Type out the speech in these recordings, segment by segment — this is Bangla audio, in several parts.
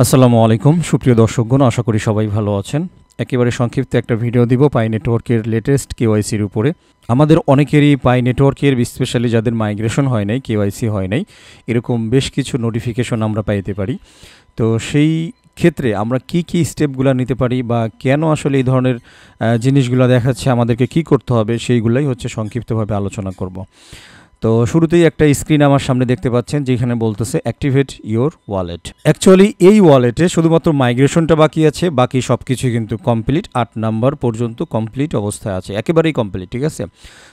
আসসালামু আলাইকুম সুপ্রিয় দর্শকগণ, আশা করি সবাই ভালো আছেন। একেবারে সংক্ষিপ্ত একটা ভিডিও দিব পাই নেটওয়ার্কের লেটেস্ট কেওয়াইসির উপরে। আমাদের অনেকেরই পাই নেটওয়ার্কের, স্পেশালি যাদের মাইগ্রেশন হয় নাই, কেওয়াইসি হয় নাই, এরকম বেশ কিছু নোটিফিকেশন আমরা পাইতে পারি। তো সেই ক্ষেত্রে আমরা কি স্টেপগুলো নিতে পারি বা কেন আসলে এই ধরনের জিনিসগুলো দেখাচ্ছে, আমাদেরকে কি করতে হবে, সেইগুলাই হচ্ছে সংক্ষিপ্তভাবে আলোচনা করব। তো শুরুতেই একটা স্ক্রিন আমার সামনে দেখতে পাচ্ছেন, যেখানে বলতেছে অ্যাক্টিভেট ইওর ওয়ালেট। অ্যাকচুয়ালি এই ওয়ালেটে শুধুমাত্র মাইগ্রেশনটা বাকি আছে, বাকি সব কিছু কিন্তু কমপ্লিট। 8 নাম্বার পর্যন্ত কমপ্লিট অবস্থায় আছে, একেবারেই কমপ্লিট, ঠিক আছে।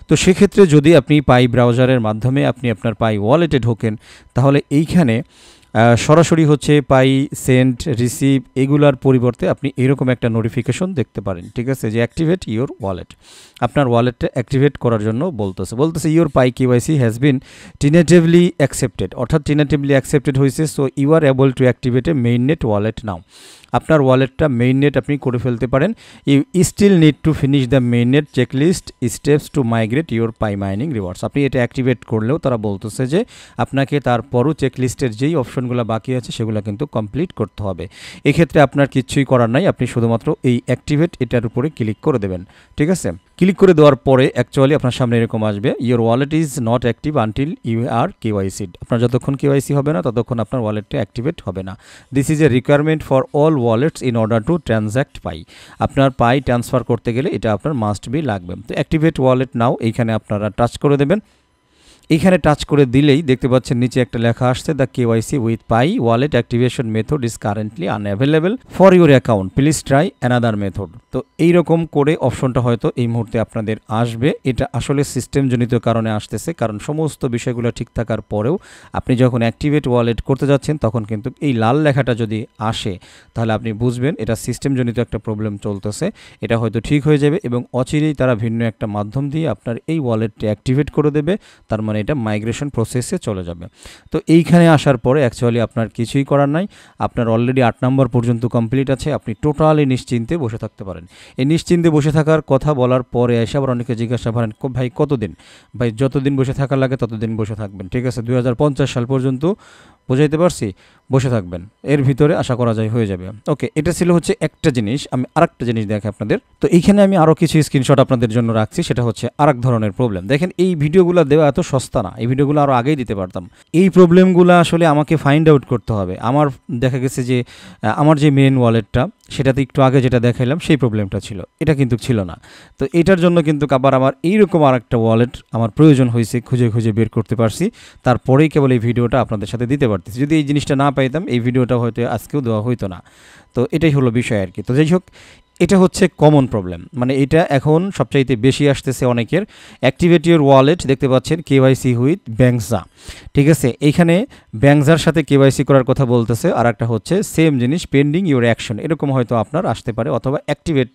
তো সেক্ষেত্রে যদি আপনি পাই ব্রাউজারের মাধ্যমে আপনি আপনার পাই ওয়ালেটে ঢোকেন, তাহলে এইখানে সরাসরি হচ্ছে পাই সেন্ড রিসিভ এগুলার পরিবর্তে আপনি এরকম একটা নোটিফিকেশন দেখতে পারেন, ঠিক আছে, যে অ্যাক্টিভেট ইওর ওয়ালেট। আপনার ওয়ালেটটা অ্যাক্টিভেট করার জন্য বলতেছে your Pi KYC has been tentatively accepted, অর্থাৎ টিনেটিভলি অ্যাকসেপ্টেড হয়েছে। So you are able to activate a main net wallet now. আপনার ওয়ালেটটা মেইন নেট আপনি করে ফেলতে পারেন। You still need to finish the main net checklist steps to migrate your Pi mining rewards. আপনি এটা অ্যাক্টিভেট করলেও তারা বলতেছে যে আপনাকে তারপরও চেকলিস্টের যেই অপশনগুলো বাকি আছে সেগুলো কিন্তু কমপ্লিট করতে হবে। এক্ষেত্রে আপনার কিচ্ছুই করার নাই, আপনি শুধুমাত্র এই অ্যাক্টিভেট এটার উপরে ক্লিক করে দেবেন, ঠিক আছে। ক্লিক করে দেওয়ার পরে অ্যাকচুয়ালি আপনার সামনে এরকম আসবে, your wallet is not active until you are KYC. আপনার যতক্ষণ কেওয়াইসি হবে না ততক্ষণ আপনার ওয়ালেটটা অ্যাক্টিভেট হবে না। This is a requirement for all wallets in order to transact Pi. আপনার পাই ট্রান্সফার করতে গেলে এটা আপনার মাস্ট বি লাগবে। তো অ্যাক্টিভেট ওয়ালেট নাও এইখানে আপনারা টাচ করে দেবেন। এইখানে টাচ করে দিলেই দেখতে পাচ্ছেন নিচে একটা লেখা আসছে, the KYC with pi wallet activation method is currently unavailable for your account, please try another method. তো এইরকম করে অপশনটা হয়তো এই মুহূর্তে আপনাদের আসবে। এটা আসলে সিস্টেমজনিত কারণে আসতেছে, কারণ সমস্ত বিষয়গুলো ঠিক থাকার পরেও আপনি যখন অ্যাক্টিভেট ওয়ালেট করতে যাচ্ছেন তখন কিন্তু এই লাল লেখাটা যদি আসে তাহলে আপনি বুঝবেন এটা সিস্টেমজনিত একটা প্রবলেম চলতেছে। এটা হয়তো ঠিক হয়ে যাবে এবং অচিরেই তারা ভিন্ন একটা মাধ্যম দিয়ে আপনার এই ওয়ালেটটি অ্যাক্টিভেট করে দেবে, তার মানে এটা মাইগ্রেশন প্রসেসে চলে যাবে। তো এইখানে আসার পরে অ্যাকচুয়ালি আপনার কিছুই করার নাই, আপনার অলরেডি 8 নম্বর পর্যন্ত কমপ্লিট আছে, আপনি টোটালি নিশ্চিন্তে বসে থাকতে পারেন। এই নিশ্চিন্তে বসে থাকার কথা বলার পরে এসে আবার অনেকে জিজ্ঞাসা করেন, ভাই কতদিন? ভাই যতদিন বসে থাকা লাগে ততদিন বসে থাকবেন, ঠিক আছে। 2050 সাল পর্যন্ত, বোঝাইতে পারছি, বসে থাকবেন, এর ভিতরে আশা করা যায় হয়ে যাবে। ওকে, এটা ছিল হচ্ছে একটা জিনিস। আমি আরেকটা জিনিস দেখে আপনাদের, তো এইখানে আমি আরও কিছু স্ক্রিনশট আপনাদের জন্য রাখছি, সেটা হচ্ছে আরেক ধরনের প্রবলেম। দেখেন এই ভিডিওগুলো দেওয়া এত সস্তা না, এই ভিডিওগুলো আরও আগেই দিতে পারতাম। এই প্রবলেমগুলো আসলে আমাকে ফাইন্ড আউট করতে হবে। আমার দেখা গেছে যে আমার যে মেন ওয়ালেটটা সেটাতে একটু আগে যেটা দেখাইলাম সেই প্রবলেমটা ছিল, এটা কিন্তু ছিল না। তো এটার জন্য কিন্তু আবার আমার এইরকম আর একটা ওয়ালেট আমার প্রয়োজন হয়েছে, খুঁজে খুঁজে বের করতে পারছি, তারপরেই কেবল এই ভিডিওটা আপনাদের সাথে দিতে পারতেছি। যদি এই জিনিসটা না পাইতাম এই ভিডিওটা হয়তো আজকেও দেওয়া হইতো না। তো এটাই হলো বিষয় আর কি। তো যাই হোক, এটা হচ্ছে কমন প্রবলেম, মানে এটা এখন সবচাইতে বেশি আসতেছে অনেকের। অ্যাক্টিভেট ইওর ওয়ালেট দেখতে পাচ্ছেন কেওয়াইসি উইথ ব্যাংকসা, ঠিক আছে। এইখানে ব্যাংকসার সাথে কেওয়াইসি করার কথা বলতেছে, আর একটা হচ্ছে সেম জিনিস পেন্ডিং ইওর অ্যাকশন, এরকম হয়তো আপনার আসতে পারে, অথবা অ্যাক্টিভেট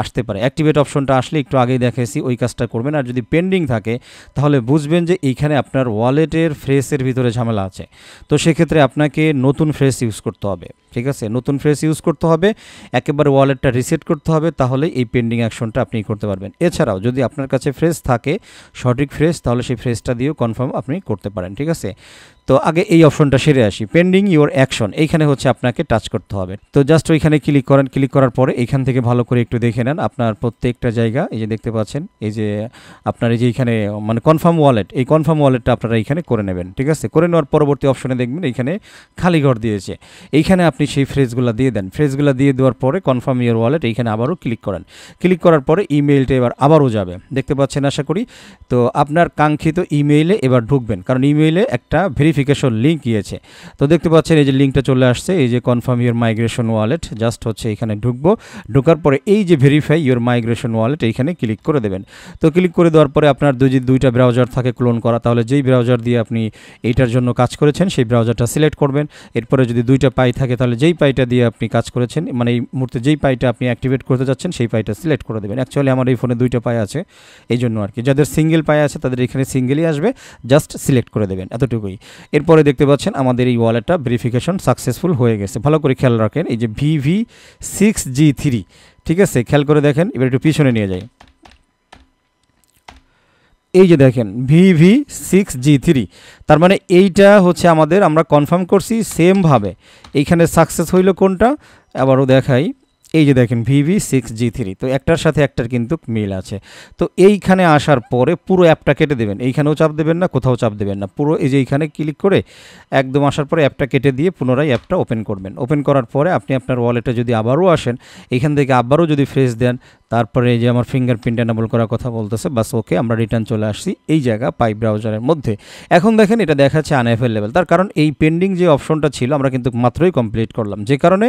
আসতে পারে। অ্যাক্টিভেট অপশনটা আসলে একটু আগেই দেখেছি ওই কাজটা করবেন, আর যদি পেন্ডিং থাকে তাহলে বুঝবেন যে এইখানে আপনার ওয়ালেটের ফ্রেসের ভিতরে ঝামেলা আছে। তো সেক্ষেত্রে আপনাকে নতুন ফ্রেস ইউজ করতে হবে, ঠিক আছে, নতুন ফ্রেস ইউজ করতে হবে, একেবারে ওয়ালেটটা রিসেট করতে হবে, তাহলে এই পেন্ডিং অ্যাকশনটা আপনি করতে পারবেন। এছাড়াও যদি আপনার কাছে ফ্রেস থাকে, সঠিক ফ্রেস, তাহলে সেই ফ্রেসটা দিয়েও কনফার্ম আপনি করতে পারেন, ঠিক আছে। তো আগে এই অপশনটা সেরে আসি, পেন্ডিং ইওর অ্যাকশন, এইখানে হচ্ছে আপনাকে টাচ করতে হবে। তো জাস্ট ওইখানে ক্লিক করেন, ক্লিক করার পরে এইখান থেকে ভালো করে একটু দেখে নেন আপনার প্রত্যেকটা জায়গা। এই যে দেখতে পাচ্ছেন, এই যে আপনার এই যে এইখানে মানে কনফার্ম ওয়ালেট, এই কনফার্ম ওয়ালেটটা আপনারা এইখানে করে নেবেন, ঠিক আছে। করে নেওয়ার পরবর্তী অপশনে দেখবেন এইখানে খালি ঘর দিয়েছে, এইখানে আপনি সেই ফ্রেজগুলো দিয়ে দেন। ফ্রেজগুলো দিয়ে দেওয়ার পরে কনফার্ম ইওর ওয়ালেট এইখানে আবারও ক্লিক করেন। ক্লিক করার পরে ইমেইলটা এবার আবারও যাবে, দেখতে পাচ্ছেন আশা করি। তো আপনার কাঙ্ক্ষিত ইমেইলে এবার ঢুকবেন, কারণ ইমেইলে একটা ভেরিফিকেশন লিঙ্ক গিয়েছে। তো দেখতে পাচ্ছেন এই যে লিঙ্কটা চলে আসছে, এই যে confirm your migration wallet, just হচ্ছে এখানে ঢুকবো। ঢোকার পরে এই যে ভেরিফাই ইওর মাইগ্রেশন ওয়ালেট এইখানে ক্লিক করে দেবেন। তো ক্লিক করে দেওয়ার পরে আপনার দুইটা ব্রাউজার থাকে ক্লোন করা, তাহলে যেই ব্রাউজার দিয়ে আপনি এইটার জন্য কাজ করেছেন সেই ব্রাউজারটা সিলেক্ট করবেন। এরপরে যদি দুইটা পাই থাকে তাহলে যেই পাইটা দিয়ে আপনি কাজ করেছেন, মানে এই মুহূর্তে যেই পাইটা আপনি অ্যাক্টিভেট করতে যাচ্ছেন সেই পাইটা সিলেক্ট করে দেবেন। অ্যাকচুয়ালি আমার এই ফোনে দুইটা পাই আছে, এই জন্য আর কি। যাদের সিঙ্গেল পাই আছে তাদের এখানে সিঙ্গেলই আসবে, জাস্ট সিলেক্ট করে দেবেন, এতটুকুই। এরপরে দেখতে পাচ্ছেন আমাদের এই ওয়ালেটটা ভেরিফিকেশন সাকসেসফুল হয়ে গেছে। ভালো করে খেয়াল রাখেন, এই যে VV6G3, ঠিক আছে, খেয়াল করে দেখেন। এবার একটু পিছনে নিয়ে যাই। এই যে দেখেন VV6G3, তার মানে এইটা হচ্ছে আমাদের, আমরা কনফার্ম করছি সেমভাবে। এইখানে সাকসেস হইল কোনটা আবারও দেখাই, এই যে দেখেন VV6G3, তো একটার সাথে একটার কিন্তু মিল আছে। তো এইখানে আসার পরে পুরো অ্যাপটা কেটে দেবেন, এইখানেও চাপ দেবেন না, কোথাও চাপ দেবেন না, পুরো এই যে এইখানে ক্লিক করে একদম আসার পরে অ্যাপটা কেটে দিয়ে পুনরায় অ্যাপটা ওপেন করবেন। ওপেন করার পরে আপনি আপনার ওয়ালেটে যদি আবারও আসেন, এইখান থেকে আবারও যদি ফ্রেশ দেন, তারপরে এই যে আমার ফিঙ্গারপ্রিন্ট এনেবল করার কথা বলতেছে, বাস ওকে, আমরা রিটার্ন চলে আসছি এই জায়গা পাই ব্রাউজারের মধ্যে। এখন দেখেন এটা দেখাচ্ছে আনঅ্যাভেলেবল, তার কারণ এই পেন্ডিং যে অপশনটা ছিল আমরা কিন্তু মাত্রই কমপ্লিট করলাম, যে কারণে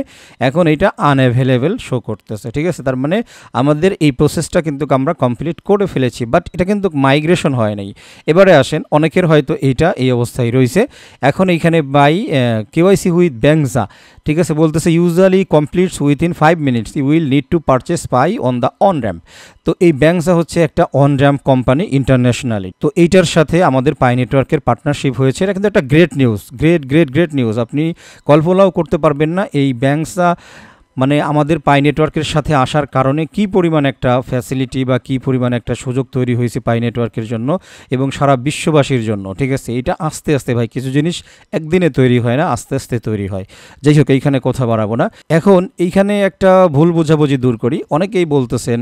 এখন এইটা আনঅ্যাভেলেবল শো করতেছে। ঠিক আছে, তার মানে আমাদের এই প্রসেসটা কিন্তু আমরা কমপ্লিট করে ফেলেছি, বাট এটা কিন্তু মাইগ্রেশন হয় নাই। এবারে আসেন, অনেকের হয়তো এইটা এই অবস্থায় রয়েছে। এখন এইখানে বাই কেওয়াইসি উইথ ব্যাংজা, ঠিক আছে, বলতেছে usually completes within 5 minutes, you will need to purchase pi on the on ramp. তো এই ব্যাংজা হচ্ছে একটা অন র্যাম্প কোম্পানি ইন্টারন্যাশনালি, তো এইটার সাথে আমাদের পাই নেটওয়ার্কের পার্টনারশিপ হয়েছে। এটা কিন্তু একটা গ্রেট নিউজ, গ্রেট নিউজ, আপনি কল্পনাও করতে পারবেন না এই ব্যাংজা মানে আমাদের পাই নেটওয়ার্কের সাথে আসার কারণে কি পরিমাণ একটা ফ্যাসিলিটি বা কি পরিমাণ একটা সুযোগ তৈরি হয়েছে পাই নেটওয়ার্কের জন্য এবং সারা বিশ্ববাসীর জন্য। ঠিক আছে, এটা আস্তে আস্তে ভাই, কিছু জিনিস একদিনে তৈরি হয় না, আস্তে আস্তে তৈরি হয়। যাই হোক, এইখানে কথা বাড়াবো না। এখন এইখানে একটা ভুল বোঝাবুঝি দূর করি। অনেকেই বলতেছেন,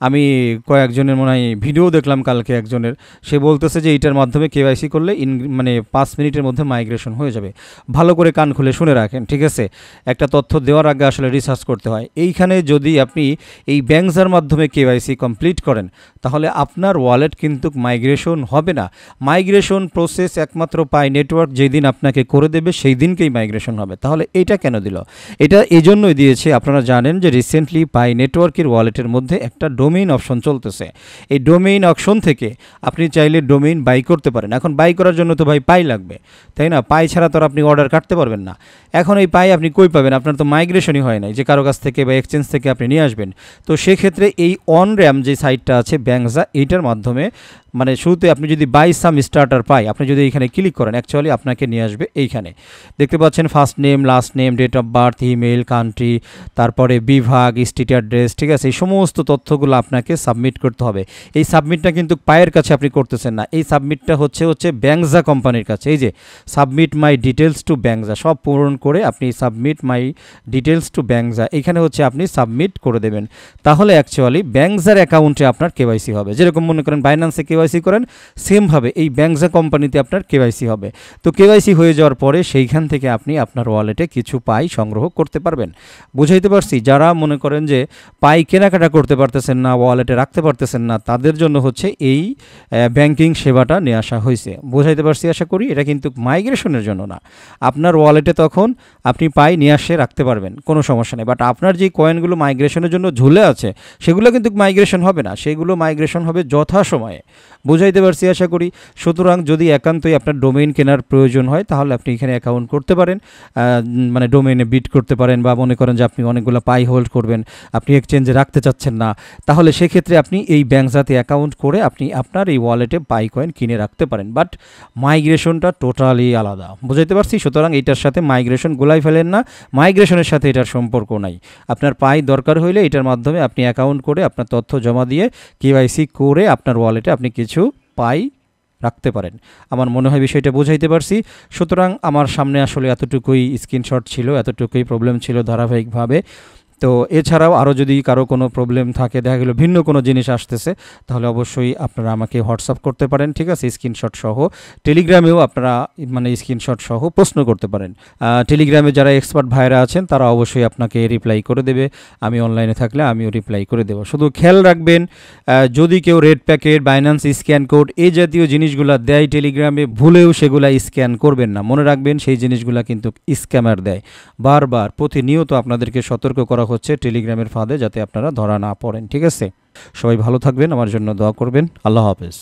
আমি কয়েকজনের মনে হয় ভিডিও দেখলাম কালকে একজনের, সে বলতেছে যে এইটার মাধ্যমে কেওয়াইসি করলে মানে 5 মিনিটের মধ্যে মাইগ্রেশন হয়ে যাবে। ভালো করে কান খুলে শুনে রাখেন, ঠিক আছে, একটা তথ্য দেওয়ার আগে আসলে রিসার্চ করতে হয়। এইখানে যদি আপনি এই ব্যাংজার মাধ্যমে কেওয়াইসি কমপ্লিট করেন, তাহলে আপনার ওয়ালেট কিন্তু মাইগ্রেশন হবে না। মাইগ্রেশন প্রসেস একমাত্র পাই নেটওয়ার্ক যেদিন আপনাকে করে দেবে সেই দিনকেই মাইগ্রেশন হবে। তাহলে এটা কেন দিল? এটা এই জন্যই দিয়েছে, আপনারা জানেন যে রিসেন্টলি পাই নেটওয়ার্কের ওয়ালেটের মধ্যে একটা ডোমেইন অপশন চলতেছে। এই ডোমেইন অপশন থেকে আপনি চাইলে ডোমেইন বাই করতে পারেন। এখন বাই করার জন্য তো ভাই পাই লাগবে, তাই না? পাই ছাড়া তো আপনি অর্ডার কাটতে পারবেন না। এখন এই পাই আপনি কই পাবেন? আপনার তো মাইগ্রেশনই হয় নাই যে কারো কাছ থেকে বা এক্সচেঞ্জ থেকে আপনি নিয়ে আসবেন। তো সেক্ষেত্রে এই অন র্যাম যে সাইটটা আছে ব্যাংজা, এইটার মাধ্যমে মানে শুরুতে আপনি যদি বাই সাম স্টার্টার পাই, আপনি যদি এইখানে ক্লিক করেন, অ্যাকচুয়ালি আপনাকে নিয়ে আসবে এইখানে। দেখতে পাচ্ছেন first name, last name, date of birth, email, country, তারপরে বিভাগ, স্ট্রিট অ্যাড্রেস, ঠিক আছে, এই সমস্ত তথ্যগুলো আপনাকে সাবমিট করতে হবে। এই সাবমিটটা কিন্তু পায়ের কাছে আপনি করতেছেন না, এই সাবমিটটা হচ্ছে ব্যাংজা কোম্পানির কাছে। এই যে সাবমিট মাই ডিটেলস টু ব্যাংজা, সব পূরণ করে আপনি সাবমিট মাই ডিটেলস টু ব্যাংজা, এখানে হচ্ছে আপনি সাবমিট করে দেবেন। তাহলে অ্যাকচুয়ালি ব্যাংজার অ্যাকাউন্টে আপনার কেওয়াইসি হবে। যেরকম মনে করেন বাইন্যান্সে কেওয়াইসি করেন, সেমভাবে এই ব্যাংজা কোম্পানিতে আপনার কেওয়াইসি হবে। তো কেওয়াইসি হয়ে যাওয়ার পরে সেইখান থেকে আপনি আপনার ওয়ালেটে কিছু পাই সংগ্রহ করতে পারবেন। বুঝাইতে পারছি? যারা মনে করেন যে পাই কেনাকাটা করতে পারতেছেন না, ওয়ালেটে রাখতে পারতেছেন না, তাদের জন্য হচ্ছে এই ব্যাংকিং সেবাটা নিয়ে আসা হয়েছে। বুঝাইতে পারছি আশা করি? এটা কিন্তু মাইগ্রেশনের জন্য না, আপনার ওয়ালেটে তখন আপনি পাই নিয়ে আসে রাখতে পারবেন, কোনো সমস্যা নেই। বাট আপনার যে কয়েনগুলো মাইগ্রেশনের জন্য ঝুলে আছে সেগুলো কিন্তু মাইগ্রেশন হবে না, সেগুলো মাইগ্রেশন হবে যথাসময়ে। বুঝাইতে পারছি আশা করি? সুতরাং যদি একান্তই আপনার ডোমেইন কেনার প্রয়োজন হয়, তাহলে আপনি এখানে অ্যাকাউন্ট করতে পারেন, মানে ডোমেইনে বিট করতে পারেন, বা মনে করেন যে আপনি অনেকগুলো পাই হোল্ড করবেন, আপনি এক্সচেঞ্জে রাখতে চাচ্ছেন না, তাহলে সেক্ষেত্রে আপনি এই ব্যাংজাতে অ্যাকাউন্ট করে আপনি আপনার এই ওয়ালেটে পাই কয়েন কিনে রাখতে পারেন। বাট মাইগ্রেশনটা টোটালি আলাদা। বুঝাইতে পারছি? সুতরাং এটার সাথে মাইগ্রেশন গোলাই ফেলেন না, মাইগ্রেশনের সাথে এটার সম্পর্ক নাই। আপনার পাই দরকার হইলে এটার মাধ্যমে আপনি অ্যাকাউন্ট করে আপনার তথ্য জমা দিয়ে কেওয়াইসি করে আপনার ওয়ালেটে আপনি কিছু পাই রাখতে পারেন। আমার মনে হয় বিষয়টা বোঝাইতে পারছি। সুতরাং আমার সামনে আসলে এতটুকুই স্ক্রিনশট ছিল, এতটুকুই প্রবলেম ছিল ধারাবাহিকভাবে। তো এছাড়াও আরও যদি কারো কোনো প্রবলেম থাকে, দেখা গেলো ভিন্ন কোনো জিনিস আসতেছে, তাহলে অবশ্যই আপনারা আমাকে হোয়াটসঅ্যাপ করতে পারেন, ঠিক আছে, স্ক্রিনশট সহ। টেলিগ্রামেও আপনারা মানে স্ক্রিনশট সহ প্রশ্ন করতে পারেন। টেলিগ্রামে যারা এক্সপার্ট ভাইরা আছেন তারা অবশ্যই আপনাকে রিপ্লাই করে দেবে, আমি অনলাইনে থাকলে আমিও রিপ্লাই করে দেবো। শুধু খেয়াল রাখবেন, যদি কেউ red packet, Binance scan code এই জাতীয় জিনিসগুলো দেয় টেলিগ্রামে, ভুলেও সেগুলা স্ক্যান করবেন না। মনে রাখবেন সেই জিনিসগুলো কিন্তু স্ক্যামার দেয়। বারবার প্রতিনিয়ত আপনাদেরকে সতর্ক করা হচ্ছে টেলিগ্রামের ফাঁদে, যাতে আপনারা ধরা না পড়েন। ঠিক আছে, সবাই ভালো থাকবেন, আমার জন্য দোয়া করবেন। আল্লাহ হাফেজ।